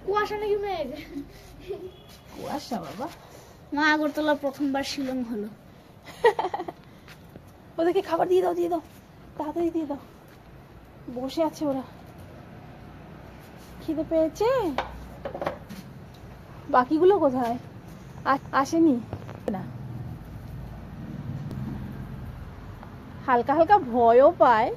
কুয়াশা নাকি মেঘ? কুয়াশা বাবা। মা আগরতলা প্রথমবার শিলং হলো। ওদেরকে খাবার দিয়ে দাও, দিয়ে দাও, তাড়াতাড়ি দিয়ে দাও। বসে আছে ওরা, খিদে পেয়েছে। বাকিগুলো কোথায়? আসেনি না, হালকা হালকা ভয়ও পায়।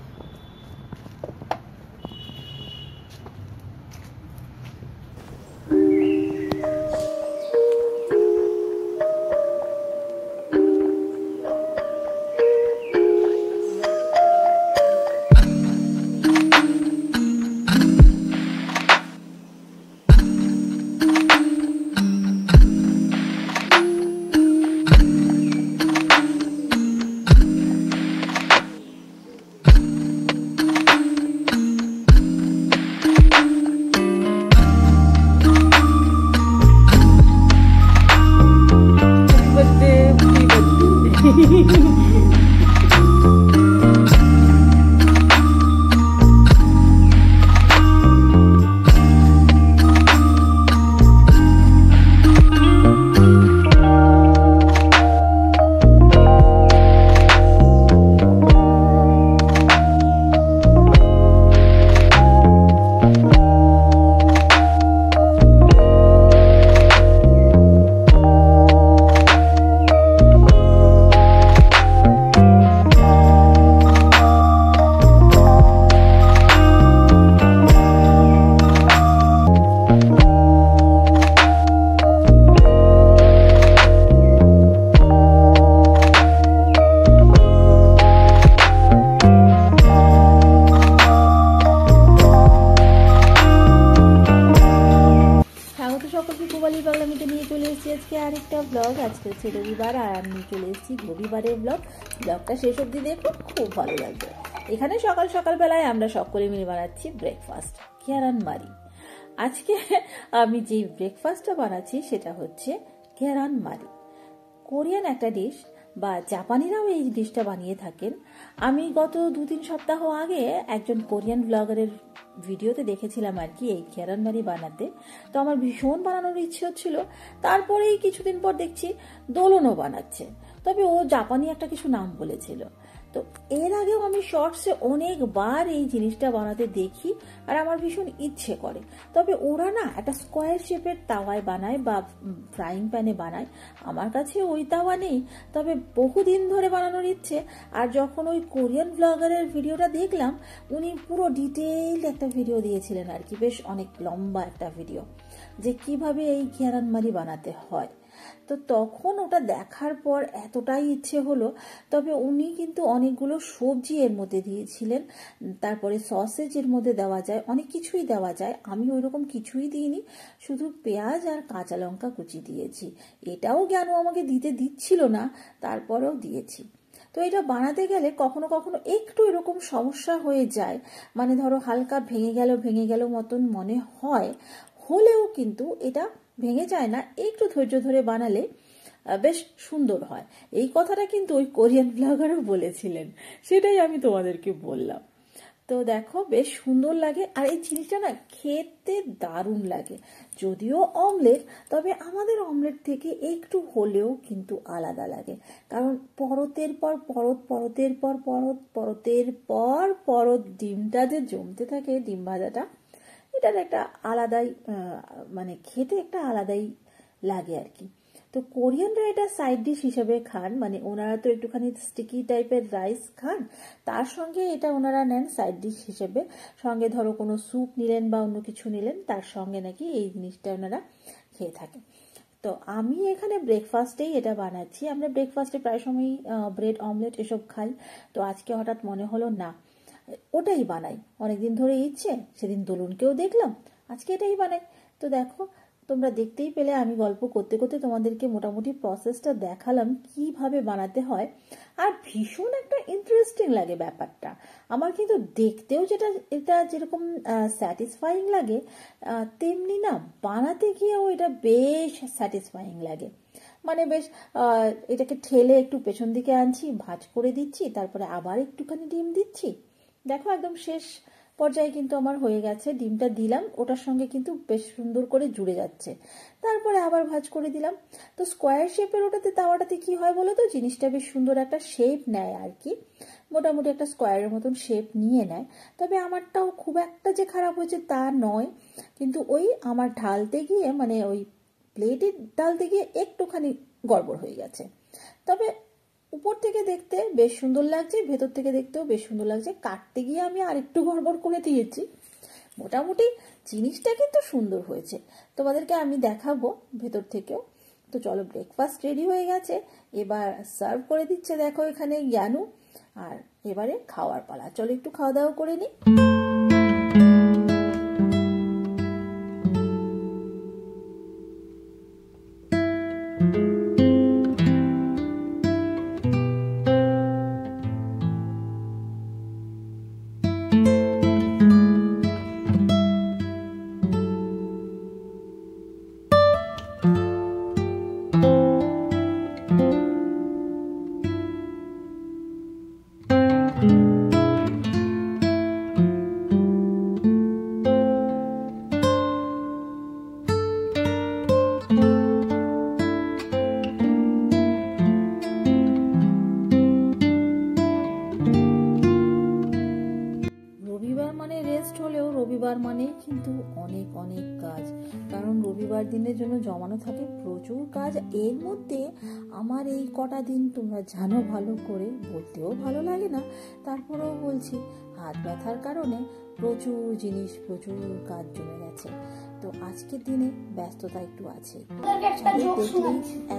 আরেকটা ব্লগ। আজকে হচ্ছে রবিবার আর আমি চলে এসেছি রবিবারের ব্লগটা শেষ অবধি দেখো, খুব ভালো লাগবে। এখানে সকালবেলায় আমরা সকলে মিলে বানাচ্ছি ব্রেকফাস্ট, কেরান মারি। আজকে আমি যে ব্রেকফাস্টটা বানাচ্ছি সেটা হচ্ছে কেরান মারি, কোরিয়ান একটা ডিশ, বা জাপানিরাও এই ডিশটা বানিয়ে থাকেন। আমি গত 2-3 সপ্তাহ আগে একজন কোরিয়ান ব্লগারের ভিডিওতে দেখেছিলাম আর কি এই কেরান মারি বানাতে। তো আমার ভীষণ বানানোর ইচ্ছে হচ্ছিল। তারপরেই কিছুদিন পর দেখছি দোলনও বানাচ্ছে, তবে ও জাপানি একটা কিছু নাম বলেছিল। তো এর আগেও আমি শর্টসে অনেকবার এই জিনিসটা বানাতে দেখি আর আমার ভীষণ ইচ্ছে করে। তবে ওরা না একটা স্কোয়ার শেপের তাওয়ায় বানায় বা ফ্রাইং প্যানে বানায়। আমার কাছে ওই তাওয়া নেই, তবে বহুদিন ধরে বানানোর ইচ্ছে। আর যখন ওই কোরিয়ান ব্লগারের ভিডিওটা দেখলাম, উনি পুরো ডিটেইলড একটা ভিডিও দিয়েছিলেন আর কি, বেশ অনেক লম্বা একটা ভিডিও, যে কিভাবে এই কেরান মারি বানাতে হয়। তো তখন ওটা দেখার পর এতটাই ইচ্ছে হলো। তবে উনি কিন্তু অনেকগুলো সবজি এর মধ্যে দিয়েছিলেন, তারপরে সসেজ এর মধ্যে দেওয়া যায়, অনেক কিছুই দেওয়া যায়। আমি ওইরকম কিছুই দিইনি, শুধু পেঁয়াজ আর কাঁচা লঙ্কা কুচি দিয়েছি। এটাও জ্ঞান আমাকে দিতে দিচ্ছিল না, তারপরেও দিয়েছি। তো এটা বানাতে গেলে কখনো কখনো একটু এরকম সমস্যা হয়ে যায়, মানে ধরো হালকা ভেঙে গেল মতন মনে হয়, হলেও কিন্তু এটা ভেঙে যায় না। একটু ধৈর্য ধরে বানালে বেশ সুন্দর হয়। এই কথাটা কিন্তু ওই কোরিয়ান ব্লগারও বলেছিলেন, সেটাই আমি তোমাদেরকে বললাম। তো দেখো বেশ সুন্দর লাগে। আর এই জিনিসটা না খেতে দারুণ লাগে। যদিও অমলেট, তবে আমাদের অমলেট থেকে একটু হলেও কিন্তু আলাদা লাগে, কারণ পরতের পর পরত, পরতের পর পরত, পরতের পর পরত ডিমটা যে জমতে থাকে, ডিম ভাজাটা, এটার একটা আলাদাই মানে খেতে একটা আলাদাই লাগে আর কি। তো কোরিয়ানরা এটা সাইড ডিশ হিসেবে খান, মানে ওনারা তো একটুখানি স্টিকি টাইপের রাইস খান, তার সঙ্গে এটা ওনারা নেন সাইড ডিশ হিসেবে। সঙ্গে ধরো কোনো স্যুপ নিলেন বা অন্য কিছু নিলেন, তার সঙ্গে নাকি এই জিনিসটা ওনারা খেয়ে থাকেন। তো আমি এখানে ব্রেকফাস্টেই এটা বানাচ্ছি। আমরা ব্রেকফাস্টে প্রায় সময়ই ব্রেড অমলেট এসব খাই। তো আজকে হঠাৎ মনে হলো না, ওটাই বানাই, অনেকদিন ধরে ইচ্ছে, সেদিন দোলনকেও দেখলাম, আজকে এটাই বানাই। তো দেখো, তোমরা দেখতেই পেলে আমি গল্প করতে করতে তোমাদেরকে মোটামুটি প্রসেসটা দেখালাম কিভাবে বানাতে হয়। আর ভীষণ একটা ইন্টারেস্টিং লাগে ব্যাপারটা আমার, কিন্তু দেখতেও এটা যেরকম স্যাটিসফাইং লাগে, তেমনি না বানাতে গিয়েও এটা বেশ স্যাটিসফাইং লাগে। মানে বেশ এটাকে ঠেলে একটু পেছন দিকে আনছি, ভাঁজ করে দিচ্ছি, তারপরে আবার একটুখানি ডিম দিচ্ছি, দেখো একদম শেষ পর্যায়ে কিন্তু আমার হয়ে গেছে। ডিমটা দিলাম, ওটার সঙ্গে কিন্তু বেশ সুন্দর করে জুড়ে যাচ্ছে। তারপরে আবার ভাঁজ করে দিলাম। তো স্কোয়ার শেপের ওটাতে তাওয়াটাতে কি হয় বলো তো, জিনিসটা বেশ সুন্দর একটা শেপ নেয় আর কি, মোটামুটি একটা স্কোয়ারের মতন শেপ নিয়ে নেয়। তবে আমারটাও খুব একটা যে খারাপ হয়েছে তা নয়, কিন্তু ওই আমার ঢালতে গিয়ে মানে ওই প্লেটে ঢালতে গিয়ে একটুখানি গড়বড় হয়ে গেছে। তবে উপর থেকে দেখতে বেশ সুন্দর লাগছে, ভেতর থেকে দেখতেও বেশ সুন্দর লাগছে। কাটতে গিয়ে আমি আরেকটু গড়বড় করে দিয়েছি। মোটামুটি জিনিসটা কিন্তু সুন্দর হয়েছে, তোমাদেরকে আমি দেখাবো ভেতর থেকেও। তো চলো, ব্রেকফাস্ট রেডি হয়ে গেছে, এবার সার্ভ করে দিচ্ছে দেখো এখানে জ্ঞানু। আর এবারে খাওয়ার পালা, চলো একটু খাওয়া দাওয়া করে নিই। রবিবার মানে রেস্ট হলেও রবিবার মানেই কিন্তু অনেক অনেক কাজ, কারণ রবিবার দিনের জন্য জমানো থাকে প্রচুর কাজ। এর মধ্যে আমার এই কটা দিন তোমরা জানো ভালো করে, বলতেও ভালো লাগে না, তারপরেও বলছি, হাত ব্যথার কারণে প্রচুর জিনিস, প্রচুর কাজ জমে গেছে। তো আজকের দিনে ব্যস্ততা একটু আছে।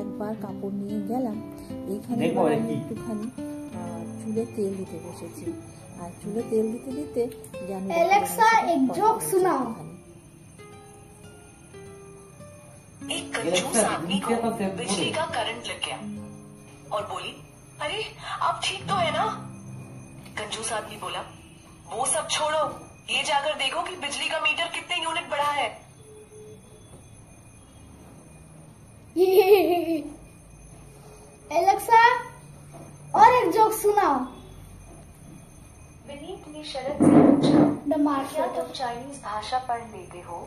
একবার কাপড় নিয়ে গেলাম, এইখানে একটুখানি চুলে তেল দিতে বসেছি। আর চুলে তেল দিতে দিতে জানো, एलेक्सा एक जोक सुनाओ। एक कंजूस आदमी को बिजली का करंट लग गया और बोली, अरे आप ठीक तो है ना? कंजूस आदमी बोला, वो सब छोड़ो, ये जाकर देखो कि बिजली का मीटर कितने यूनिट बढ़ा है। एलेक्सा और एक जोक सुनाओ। विनीत ने शरद से पूछा, द क्या मार्केट तुम चाइनीज भाषा पढ़ लेते हो?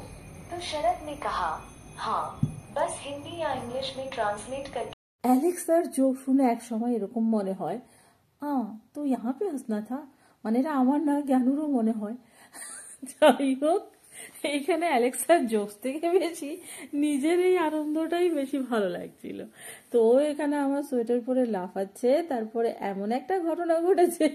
तो शरद ने कहा, हाँ, बस हिंदी या इंग्लिश में ट्रांसलेट करके। অ্যালেক্সার জোক শুনে এক সময় এরকম মনে হয়, তো यहाँ पे हंसना था, মানে এটা আমার না, জ্ঞানুরও মনে হয়। যাই হোক, এইখানে অ্যালেক্সার জোকস থেকে বেশি নিজের এই আনন্দটাই বেশি ভালো লাগছিল। তো ও এখানে আমার সোয়েটার পরে লাফাচ্ছে, তারপরে এমন একটা ঘটনা ঘটেছে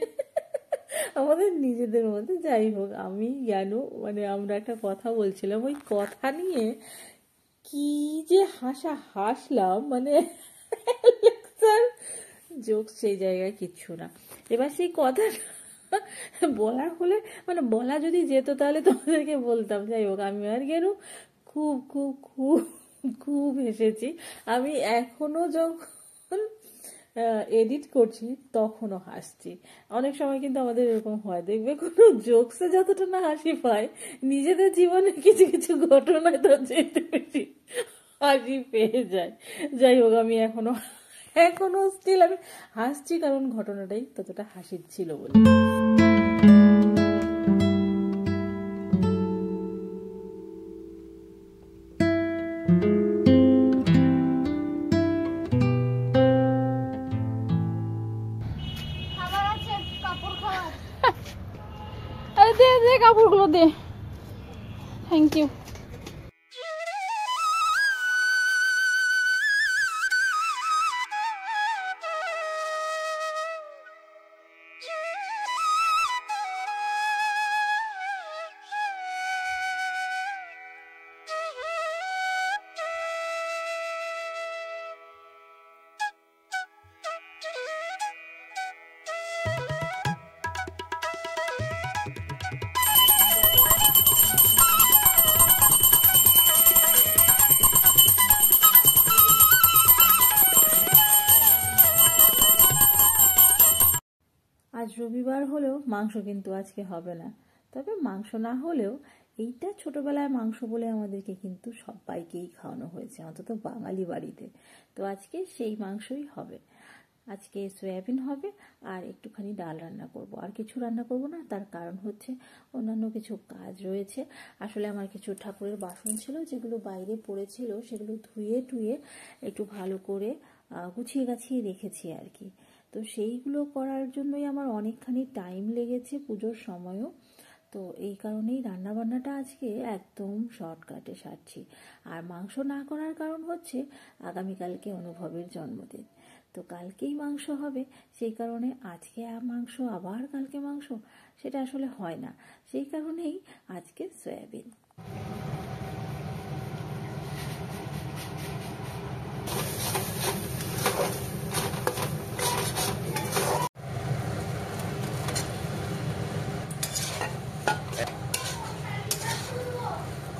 আমাদের নিজেদের মধ্যে। যাই হোক, আমি জ্ঞানু মানে আমরা একটা কথা বলছিলাম, ওই কথা নিয়ে কি যে হাসলাম, মানে অ্যালেক্সার জোকস সেই জায়গায় কিচ্ছু না। এবার সেই কথাটা বলা হলে, মানে বলা যদি যেত তাহলে তোমাদেরকে বলতাম। যাই হোক, আমি আর গেরু খুব খুব খুব খুব হেসেছি। আমি এখনো যখন এডিট করছি তখনও হাসছি। অনেক সময় কিন্তু আমাদের এরকম হয়, দেখবে কোনো জোকসে যতটা না হাসি পায়, নিজেদের জীবনের কিছু কিছু ঘটনায় তার যেতে বেশি হাসি পেয়ে যায়। যাই হোক, আমি এখনো স্টিল আমি হাসছি, কারণ ঘটনাটাই ততটা হাসির ছিল বলে। খাবার আছে, কাপড় খাওয়া। আরে দে দে কাপড়গুলো দে, থ্যাংক ইউ। আজ রবিবার হলেও মাংস কিন্তু আজকে হবে না। তবে মাংস না হলেও এইটা ছোটবেলায় মাংস বলে আমাদেরকে কিন্তু সবাইকেই খাওয়ানো হয়েছে, অন্তত বাঙালি বাড়িতে। তো আজকে সেই মাংসই হবে। আজকে সয়াবিন হবে আর একটুখানি ডাল রান্না করব, আর কিছু রান্না করব না। তার কারণ হচ্ছে অন্যান্য কিছু কাজ রয়েছে। আসলে আমার কিছু ঠাকুরের বাসন ছিল যেগুলো বাইরে পড়েছিল, সেগুলো ধুয়ে টুয়ে একটু ভালো করে গুছিয়ে গাছিয়ে রেখেছি আর কি। তো সেইগুলো করার জন্যই আমার অনেকখানি টাইম লেগেছে পুজোর সময়ও। তো এই কারণেই রান্নাবান্নাটা আজকে একদম শর্টকাটে সারছি। আর মাংস না করার কারণ হচ্ছে আগামীকালকে অনুভবের জন্মদিন, তো কালকেই মাংস হবে। সেই কারণে আজকে মাংস আবার কালকে মাংস, সেটা আসলে হয় না। সেই কারণেই আজকে সয়াবিন।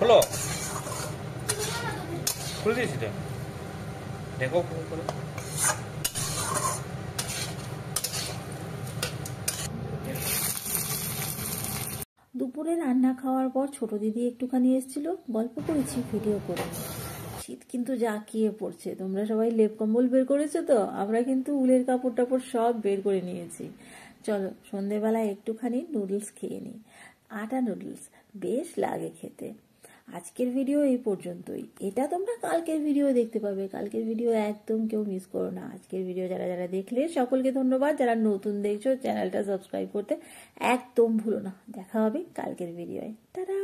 খোলো, খুলে দিয়েছি তো, দেখো ফোন করে। দুপুরে রান্না খাওয়ার পর ছোট দিদি একটুখানি এসেছিল, গল্প করেছি, ভিডিও করে। শীত কিন্তু জাঁকিয়ে পড়ছে। তোমরা সবাই লেপ কম্বল বের করেছো তো? আমরা কিন্তু উলের কাপড় টাপড় সব বের করে নিয়েছি। চলো সন্ধেবেলায় একটুখানি নুডলস খেয়ে নিই। আটা নুডলস বেশ লাগে খেতে। আজকের ভিডিও এই পর্যন্তই। এটা তোমরা কালকের ভিডিও দেখতে পাবে। কালকের ভিডিও একদম কেউ মিস করো না। আজকের ভিডিও যারা যারা দেখলে সকলকে ধন্যবাদ। যারা নতুন দেখছো চ্যানেলটা সাবস্ক্রাইব করতে একদম ভুলো না। দেখা হবে কালকের ভিডিওয়। টাটা।